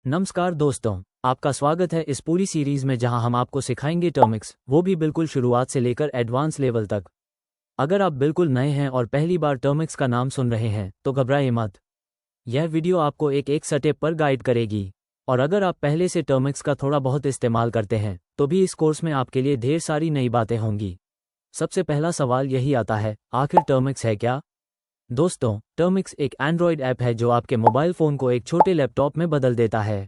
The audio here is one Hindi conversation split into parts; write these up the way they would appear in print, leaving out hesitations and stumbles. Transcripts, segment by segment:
नमस्कार दोस्तों, आपका स्वागत है इस पूरी सीरीज में जहां हम आपको सिखाएंगे टर्मिक्स, वो भी बिल्कुल शुरुआत से लेकर एडवांस लेवल तक। अगर आप बिल्कुल नए हैं और पहली बार टर्मिक्स का नाम सुन रहे हैं तो घबराइए मत। यह वीडियो आपको एक एक स्टेप पर गाइड करेगी। और अगर आप पहले से टर्मिक्स का थोड़ा बहुत इस्तेमाल करते हैं तो भी इस कोर्स में आपके लिए ढेर सारी नई बातें होंगी। सबसे पहला सवाल यही आता है, आखिर टर्मिक्स है क्या? दोस्तों, टर्मिक्स एक एंड्रॉयड ऐप है जो आपके मोबाइल फ़ोन को एक छोटे लैपटॉप में बदल देता है।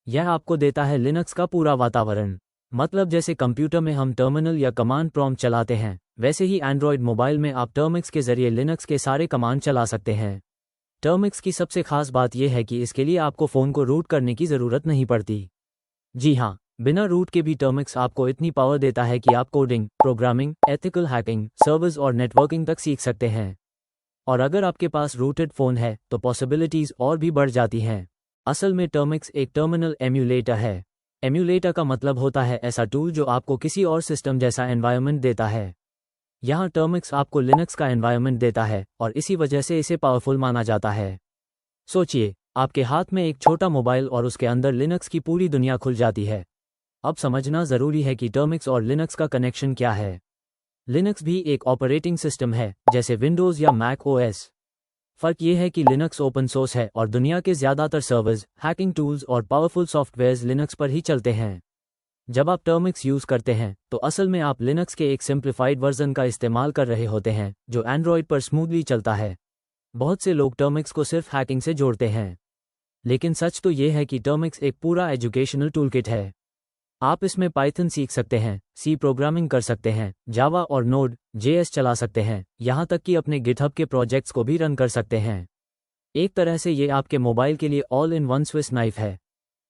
यह आपको देता है लिनक्स का पूरा वातावरण। मतलब जैसे कंप्यूटर में हम टर्मिनल या कमांड प्रॉम्प्ट चलाते हैं, वैसे ही एंड्रॉयड मोबाइल में आप टर्मिक्स के जरिए लिनक्स के सारे कमांड चला सकते हैं। टर्मिक्स की सबसे खास बात यह है कि इसके लिए आपको फ़ोन को रूट करने की ज़रूरत नहीं पड़ती। जी हाँ, बिना रूट के भी टर्मिक्स आपको इतनी पावर देता है कि आप coding, programming, ethical hacking, servers और नेटवर्किंग तक सीख सकते हैं। और अगर आपके पास रूटेड फ़ोन है तो पॉसिबिलिटीज़ और भी बढ़ जाती हैं। असल में टर्मिक्स एक टर्मिनल एम्यूलेटर है। एम्यूलेटर का मतलब होता है ऐसा टूल जो आपको किसी और सिस्टम जैसा एनवायरनमेंट देता है। यहाँ टर्मिक्स आपको लिनक्स का एनवायरनमेंट देता है और इसी वजह से इसे पावरफुल माना जाता है। सोचिए, आपके हाथ में एक छोटा मोबाइल और उसके अंदर लिनक्स की पूरी दुनिया खुल जाती है। अब समझना ज़रूरी है कि टर्मिक्स और लिनक्स का कनेक्शन क्या है। लिनक्स भी एक ऑपरेटिंग सिस्टम है, जैसे विंडोज़ या मैक ओएस। फ़र्क ये है कि लिनक्स ओपन सोर्स है और दुनिया के ज़्यादातर सर्वर्स, हैकिंग टूल्स और पावरफुल सॉफ्टवेयर्स लिनक्स पर ही चलते हैं। जब आप टर्मिक्स यूज़ करते हैं तो असल में आप लिनक्स के एक सिंप्लीफाइड वर्जन का इस्तेमाल कर रहे होते हैं जो एंड्रॉयड पर स्मूथली चलता है। बहुत से लोग टर्मिक्स को सिर्फ हैकिंग से जोड़ते हैं, लेकिन सच तो ये है कि टर्मिक्स एक पूरा एजुकेशनल टूलकिट है। आप इसमें पाइथन सीख सकते हैं, सी प्रोग्रामिंग कर सकते हैं, जावा और नोड जेएस चला सकते हैं, यहाँ तक कि अपने गिटहब के प्रोजेक्ट्स को भी रन कर सकते हैं। एक तरह से ये आपके मोबाइल के लिए all in one Swiss knife है।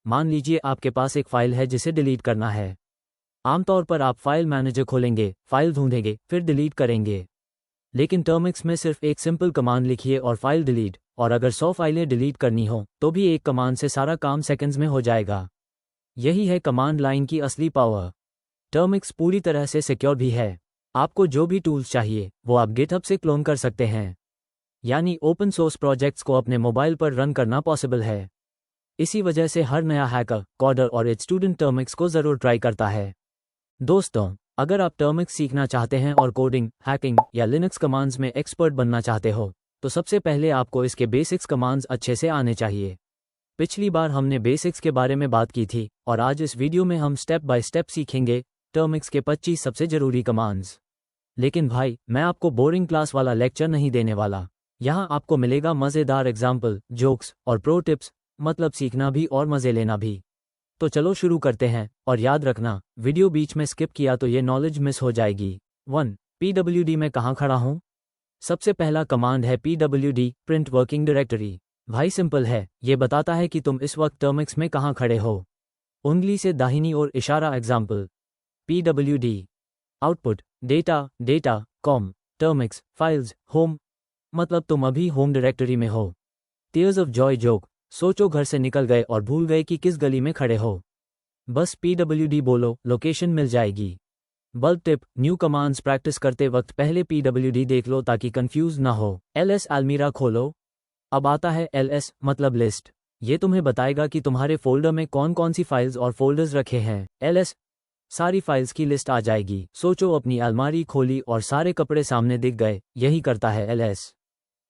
मान लीजिए आपके पास एक फ़ाइल है जिसे डिलीट करना है। आमतौर पर आप फाइल मैनेजर खोलेंगे, फाइल ढूंढेंगे, फिर डिलीट करेंगे। लेकिन टर्मिक्स में सिर्फ एक सिंपल कमांड लिखिए और फाइल डिलीट, और अगर 100 फाइलें डिलीट करनी हो तो भी एक कमांड से सारा काम सेकंड्स में हो जाएगा। यही है कमांड लाइन की असली पावर। टर्मिक्स पूरी तरह से सिक्योर भी है। आपको जो भी टूल्स चाहिए वो आप गिटहब से क्लोन कर सकते हैं। यानी ओपन सोर्स प्रोजेक्ट्स को अपने मोबाइल पर रन करना पॉसिबल है। इसी वजह से हर नया हैकर, कोडर और एक स्टूडेंट टर्मिक्स को ज़रूर ट्राई करता है। दोस्तों, अगर आप टर्मिक्स सीखना चाहते हैं और कोडिंग, हैकिंग या लिनक्स कमांड्स में एक्सपर्ट बनना चाहते हो तो सबसे पहले आपको इसके बेसिक्स कमांड्स अच्छे से आने चाहिए। पिछली बार हमने बेसिक्स के बारे में बात की थी और आज इस वीडियो में हम स्टेप बाय स्टेप सीखेंगे टर्मिक्स के 25 सबसे ज़रूरी कमांड्स। लेकिन भाई, मैं आपको बोरिंग क्लास वाला लेक्चर नहीं देने वाला। यहाँ आपको मिलेगा मज़ेदार एग्जाम्पल, जोक्स और प्रो टिप्स, मतलब सीखना भी और मज़े लेना भी। तो चलो शुरू करते हैं, और याद रखना, वीडियो बीच में स्किप किया तो ये नॉलेज मिस हो जाएगी। 1. PWD में कहाँ खड़ा हूँ? सबसे पहला कमांड है PWD, प्रिंट वर्किंग डायरेक्टरी। भाई सिंपल है, ये बताता है कि तुम इस वक्त टर्मिक्स में कहाँ खड़े हो। उंगली से दाहिनी ओर इशारा, example PWD। Output data, data, com, Termux, files, home, मतलब तुम अभी होम डायरेक्टरी में हो। टीयर्स ऑफ जॉय जोक, सोचो घर से निकल गए और भूल गए कि किस गली में खड़े हो। बस PWD बोलो, लोकेशन मिल जाएगी। Bulb tip, new commands practice करते वक्त पहले PWD देख लो ताकि कंफ्यूज ना हो। LS अलमीरा खोलो। अब आता है LS, मतलब लिस्ट। ये तुम्हें बताएगा कि तुम्हारे फोल्डर में कौन कौन सी फाइल्स और फोल्डर्स रखे हैं। LS, सारी फाइल्स की लिस्ट आ जाएगी। सोचो अपनी अलमारी खोली और सारे कपड़े सामने दिख गए, यही करता है LS।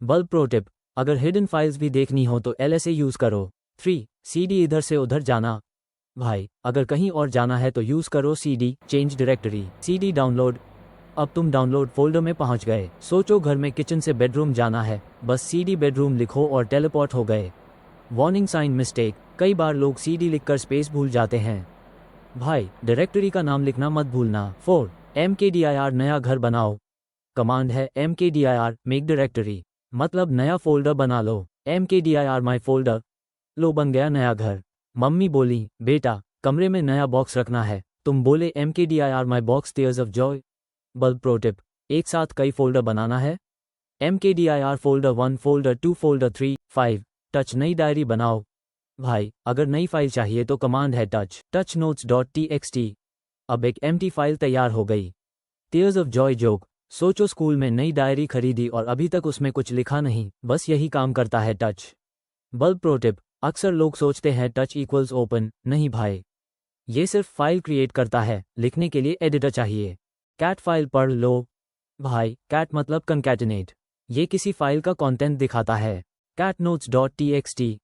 बल्ब प्रो टिप, अगर हिडन फाइल्स भी देखनी हो तो LS यूज़ करो। 3. CD, इधर से उधर जाना। भाई, अगर कहीं और जाना है तो यूज़ करो CD, change directory. CD download, अब तुम डाउनलोड फोल्डर में पहुंच गए। सोचो घर में किचन से बेडरूम जाना है, बस CD बेडरूम लिखो और टेलीपोर्ट हो गए। वार्निंग साइन, मिस्टेक, कई बार लोग CD लिखकर स्पेस भूल जाते हैं। भाई, डायरेक्टरी का नाम लिखना मत भूलना। 4. MKDIR, नया घर बनाओ। कमांड है MKDIR, मेक डायरेक्टरी, मतलब नया फोल्डर बना लो। MKDIR माई फोल्डर, लो बन गया नया घर। मम्मी बोली, बेटा कमरे में नया बॉक्स रखना है, तुम बोले MKDIR my box, tears of Joy. Bulb pro tip, एक साथ कई फोल्डर बनाना है। MKDIR folder 1, folder 2, folder 3, 5। Touch, नई डायरी बनाओ। भाई, अगर नई फाइल चाहिए तो कमांड है टच नोट्स डॉट TXT। अब एक एम्प्टी फाइल तैयार हो गई। टीयर्स ऑफ जॉय जोक, सोचो स्कूल में नई डायरी खरीदी और अभी तक उसमें कुछ लिखा नहीं, बस यही काम करता है टच। बल्ब प्रो टिप, अक्सर लोग सोचते हैं टच इक्वल्स ओपन, नहीं भाई, ये सिर्फ फाइल क्रिएट करता है, लिखने के लिए एडिटर चाहिए। कैट फाइल पढ़ लो भाई, कैट मतलब कंकैटिनेट, ये किसी फाइल का कंटेंट दिखाता है। कैट नोट्स डॉट txt,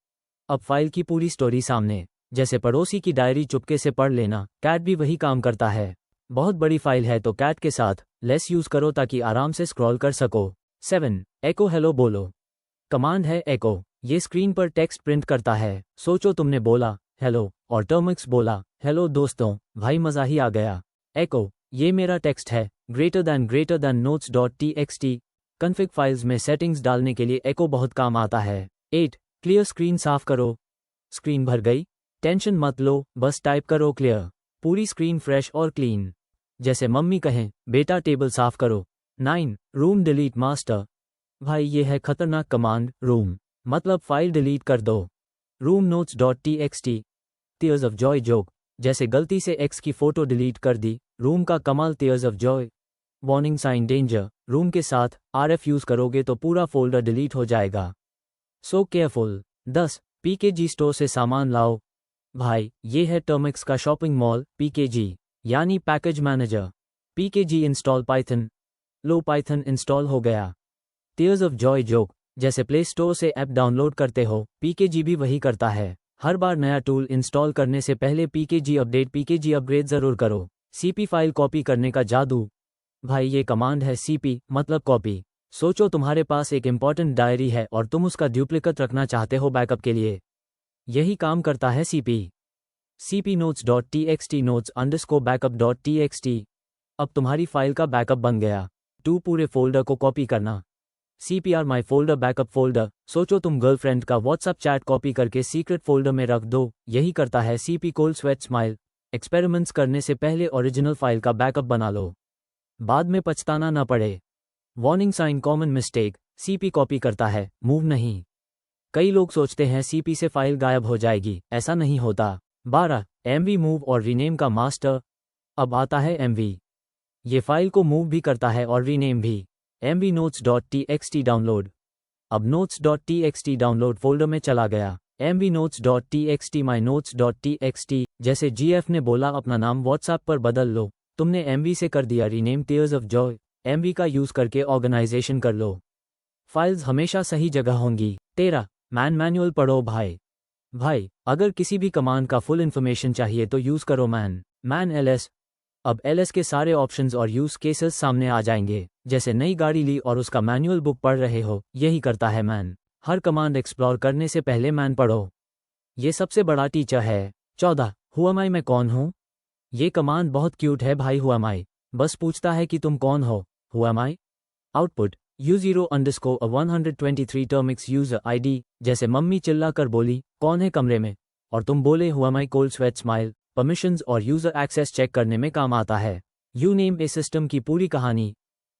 अब फाइल की पूरी स्टोरी सामने, जैसे पड़ोसी की डायरी चुपके से पढ़ लेना, कैट भी वही काम करता है। बहुत बड़ी फाइल है तो कैट के साथ लेस यूज करो ताकि आराम से स्क्रॉल कर सको। 7 एको हेलो बोलो, कमांड है एको, ये स्क्रीन पर टेक्स्ट प्रिंट करता है। सोचो तुमने बोला हेलो और टर्मिक्स बोला हेलो दोस्तों, भाई मजा ही आ गया। एको, ये मेरा टेक्स्ट है, greater than notes dot txt। Config files में सेटिंग्स डालने के लिए एको बहुत काम आता है। 8 क्लियर स्क्रीन साफ करो, स्क्रीन भर गई, टेंशन मत लो, बस टाइप करो क्लियर, पूरी स्क्रीन फ्रेश और क्लीन, जैसे मम्मी कहें बेटा टेबल साफ करो। 9 रूम डिलीट मास्टर, भाई ये है खतरनाक कमांड। रूम मतलब फाइल डिलीट कर दो। Room notes dot txt, tears of joy joke, जैसे गलती से एक्स की फोटो डिलीट कर दी, रूम का कमाल tears of joy. Warning sign danger, room के साथ RF यूज करोगे तो पूरा फोल्डर डिलीट हो जाएगा, सो केयरफुल। 10 PKG स्टोर से सामान लाओ, भाई ये है टर्मिक्स का शॉपिंग मॉल। PKG यानी package manager. PKG install Python, लो पाइथन इंस्टॉल हो गया। टीयर्स ऑफ जॉय जोक, जैसे प्ले स्टोर से ऐप डाउनलोड करते हो, PKG भी वही करता है। हर बार नया टूल इंस्टॉल करने से पहले PKG अपग्रेड जरूर करो। CP फाइल कॉपी करने का जादू, भाई ये कमांड है CP मतलब कॉपी। सोचो तुम्हारे पास एक इंपॉर्टेंट डायरी है और तुम उसका डुप्लीकेट रखना चाहते हो बैकअप के लिए, यही काम करता है CP notes dot txt notes underscore backup dot txt। अब तुम्हारी फाइल का बैकअप बन गया। 2 पूरे फोल्डर को कॉपी करना, CPR माई फोल्डर बैकअप फोल्डर। सोचो तुम गर्लफ्रेंड का व्हाट्सएप चैट कॉपी करके सीक्रेट फोल्डर में रख दो, यही करता है CP cold sweat smile. Experiments करने से पहले ओरिजिनल फाइल का बैकअप बना लो, बाद में पछताना न पड़े। Warning sign common mistake, CP copy करता है, मूव नहीं। कई लोग सोचते हैं CP से फाइल गायब हो जाएगी, ऐसा नहीं होता। 12 MV मूव और रीनेम का मास्टर, अब आता है MV, ये फाइल को मूव भी करता है और रीनेम भी। MV notes dot txt download, अब notes dot txt download folder में चला गया। MV notes dot txt my notes dot txt, जैसे GF ने बोला अपना नाम व्हाट्सएप पर बदल लो, तुमने MV से कर दिया rename tears of Joy. MV का यूज करके ऑर्गेनाइजेशन कर लो, फाइल्स हमेशा सही जगह होंगी। 13 मैनुअल पढ़ो भाई अगर किसी भी कमांड का फुल इन्फॉर्मेशन चाहिए तो यूज करो मैन ls। अब ls के सारे ऑप्शंस और यूज केसेस सामने आ जाएंगे, जैसे नई गाड़ी ली और उसका मैनुअल बुक पढ़ रहे हो, यही करता है मैन। हर कमांड एक्सप्लोर करने से पहले मैन पढ़ो, ये सबसे बड़ा टीचर है। 14 हु एम आई, मैं कौन हूँ, ये कमांड बहुत क्यूट है भाई। हु एम आई बस पूछता है कि तुम कौन हो, who am I. Output U0_123 Termux user ID, जैसे मम्मी चिल्ला कर बोली कौन है कमरे में, और तुम बोले who am I cold sweat smile. Permissions और यूजर एक्सेस चेक करने में काम आता है। यू नेम ए सिस्टम की पूरी कहानी,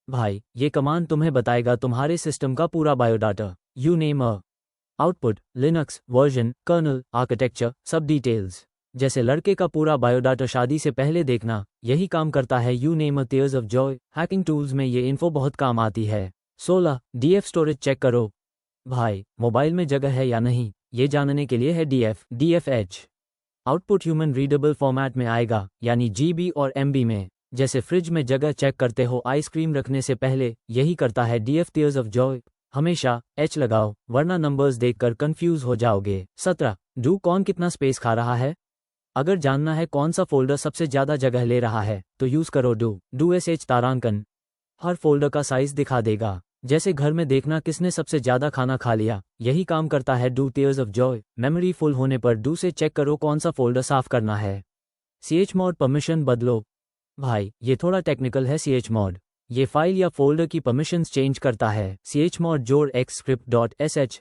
भाई ये कमांड तुम्हें बताएगा तुम्हारे सिस्टम का पूरा biodata. You name a. Output Linux version, kernel, architecture, सब डिटेल्स, जैसे लड़के का पूरा बायोडाटा शादी से पहले देखना, यही काम करता है you name a tears of Joy. Hacking tools में ये इन्फो बहुत काम आती है। 16 DF स्टोरेज चेक करो, भाई मोबाइल में जगह है या नहीं, ये जानने के लिए है DFH। Output human readable format में आएगा, यानी GB और MB में, जैसे फ्रिज में जगह चेक करते हो आइसक्रीम रखने से पहले, यही करता है DF टीयर्स ऑफ जॉय। हमेशा H लगाओ वरना नंबर्स देखकर कंफ्यूज हो जाओगे। 17 डू कौन कितना स्पेस खा रहा है, अगर जानना है कौन सा फोल्डर सबसे ज्यादा जगह ले रहा है तो यूज करो डू SH तारांकन, हर फोल्डर का साइज दिखा देगा, जैसे घर में देखना किसने सबसे ज्यादा खाना खा लिया, यही काम करता है do tears of Joy. Memory full होने पर डू से चेक करो कौन सा फोल्डर साफ करना है। chmod परमिशन बदलो, भाई ये थोड़ा टेक्निकल है। chmod ये फाइल या फोल्डर की परमिशंस चेंज करता है। chmod जोड़ x script.sh,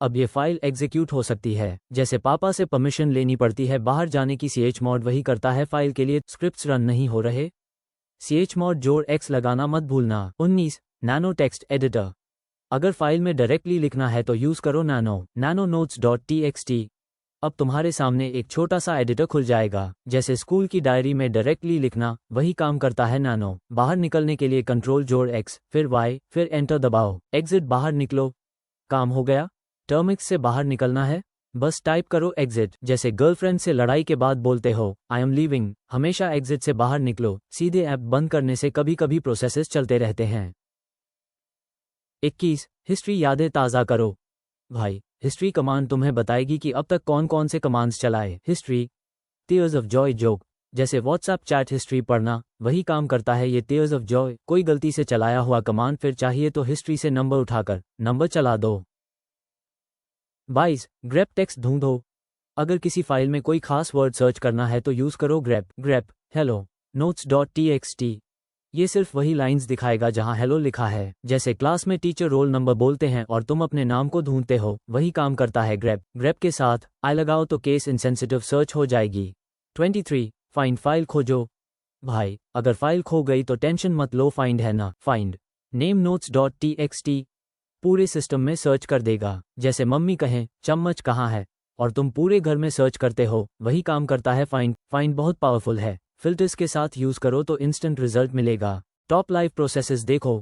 अब ये फाइल एग्जीक्यूट हो सकती है, जैसे पापा से परमिशन लेनी पड़ती है बाहर जाने की, chmod वही करता है फाइल के लिए। स्क्रिप्ट्स रन नहीं हो रहे, chmod जोड़ x लगाना मत भूलना। 19 नैनो टेक्स्ट एडिटर, अगर फाइल में डायरेक्टली लिखना है तो यूज करो नैनो नोट्स डॉट txt। अब तुम्हारे सामने एक छोटा सा एडिटर खुल जाएगा, जैसे स्कूल की डायरी में डायरेक्टली लिखना, वही काम करता है नैनो। बाहर निकलने के लिए कंट्रोल जोड़ x फिर y फिर एंटर दबाओ, एग्जिट बाहर निकलो, काम हो गया। टर्मिक्स से बाहर निकलना है, बस टाइप करो एग्जिट, जैसे गर्लफ्रेंड से लड़ाई के बाद बोलते हो आई एम लीविंग, हमेशा एग्जिट से बाहर निकलो, सीधे ऐप बंद करने से कभी कभी प्रोसेसेस चलते रहते हैं। 21 हिस्ट्री यादें ताज़ा करो। भाई, हिस्ट्री कमांड तुम्हें बताएगी कि अब तक कौन कौन से कमांड्स चलाए। History tears of joy joke, जैसे व्हाट्सएप चैट हिस्ट्री पढ़ना, वही काम करता है ये टीयर्स ऑफ जॉय। कोई गलती से चलाया हुआ कमांड, फिर चाहिए तो हिस्ट्री से नंबर उठाकर नंबर चला दो। 22 ग्रेप टेक्स्ट ढूंढो। अगर किसी फाइल में कोई खास वर्ड सर्च करना है तो यूज करो ग्रेप हेलो notes.txt। ये सिर्फ वही लाइंस दिखाएगा जहां हेलो लिखा है। जैसे क्लास में टीचर रोल नंबर बोलते हैं और तुम अपने नाम को ढूंढते हो, वही काम करता है ग्रेप के साथ आई लगाओ तो केस इनसेंसिटिव सर्च हो जाएगी। 23 फाइंड फाइल खोजो। भाई, अगर फाइल खो गई तो टेंशन मत लो, फाइंड है ना, फाइंड नेम notes.txt पूरे सिस्टम में सर्च कर देगा। जैसे मम्मी कहें चम्मच कहाँ है और तुम पूरे घर में सर्च करते हो, वही काम करता है फाइंड बहुत पावरफुल है। फिल्टर्स के साथ यूज करो तो इंस्टेंट रिजल्ट मिलेगा। टॉप लाइव प्रोसेसेस देखो।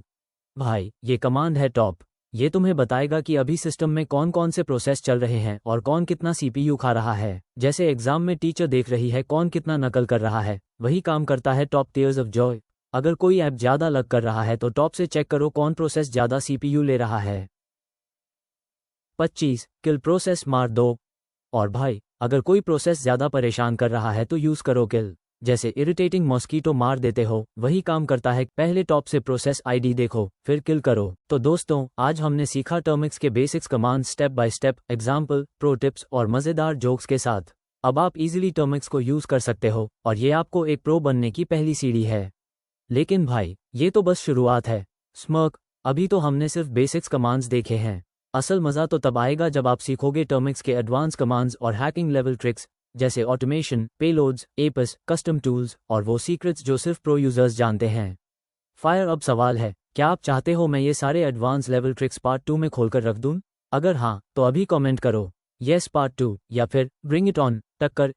भाई, ये कमांड है टॉप, ये तुम्हें बताएगा कि अभी सिस्टम में कौन कौन से प्रोसेस चल रहे हैं और कौन कितना सीपीयू खा रहा है। जैसे एग्जाम में टीचर देख रही है कौन कितना नकल कर रहा है, वही काम करता है टॉप टीयर्स ऑफ जॉय। अगर कोई ऐप ज़्यादा लग कर रहा है तो टॉप से चेक करो कौन प्रोसेस ज़्यादा सीपीयू ले रहा है। 25 किल प्रोसेस मार दो। और भाई, अगर कोई प्रोसेस ज़्यादा परेशान कर रहा है तो यूज़ करो किल, जैसे इरिटेटिंग मॉस्कीटो मार देते हो, वही काम करता है। पहले टॉप से प्रोसेस आईडी देखो, फिर किल करो। तो दोस्तों, आज हमने सीखा टर्मिक्स के basics command step by step, example, pro tips और मज़ेदार जोक्स के साथ। अब आप इजीली टर्मिक्स को यूज़ कर सकते हो और ये आपको एक प्रो बनने की पहली सीढ़ी है। लेकिन भाई, ये तो बस शुरुआत है। स्मर्क, अभी तो हमने सिर्फ बेसिक्स कमांड्स देखे हैं। असल मज़ा तो तब आएगा जब आप सीखोगे टर्मिक्स के एडवांस कमांड्स और हैकिंग लेवल ट्रिक्स, जैसे automation, payloads, apps, custom tools और वो सीक्रेट्स जो सिर्फ प्रो यूजर्स जानते हैं। फायर, अब सवाल है, क्या आप चाहते हो मैं ये सारे एडवांस लेवल ट्रिक्स पार्ट 2 में खोलकर रख दूं? अगर हाँ, तो अभी कमेंट करो येस पार्ट 2 या फिर ब्रिंग इट ऑन टक्कर।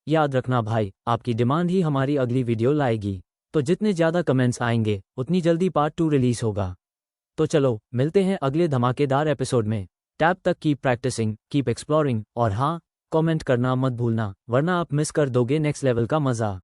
याद रखना भाई, आपकी डिमांड ही हमारी अगली वीडियो लाएगी, तो जितने ज़्यादा कमेंट्स आएंगे उतनी जल्दी पार्ट 2 रिलीज होगा। तो चलो, मिलते हैं अगले धमाकेदार एपिसोड में। टैब तक कीप प्रैक्टिसिंग, कीप एक्सप्लोरिंग और हाँ, कमेंट करना मत भूलना, वरना आप मिस कर दोगे नेक्स्ट लेवल का मज़ा।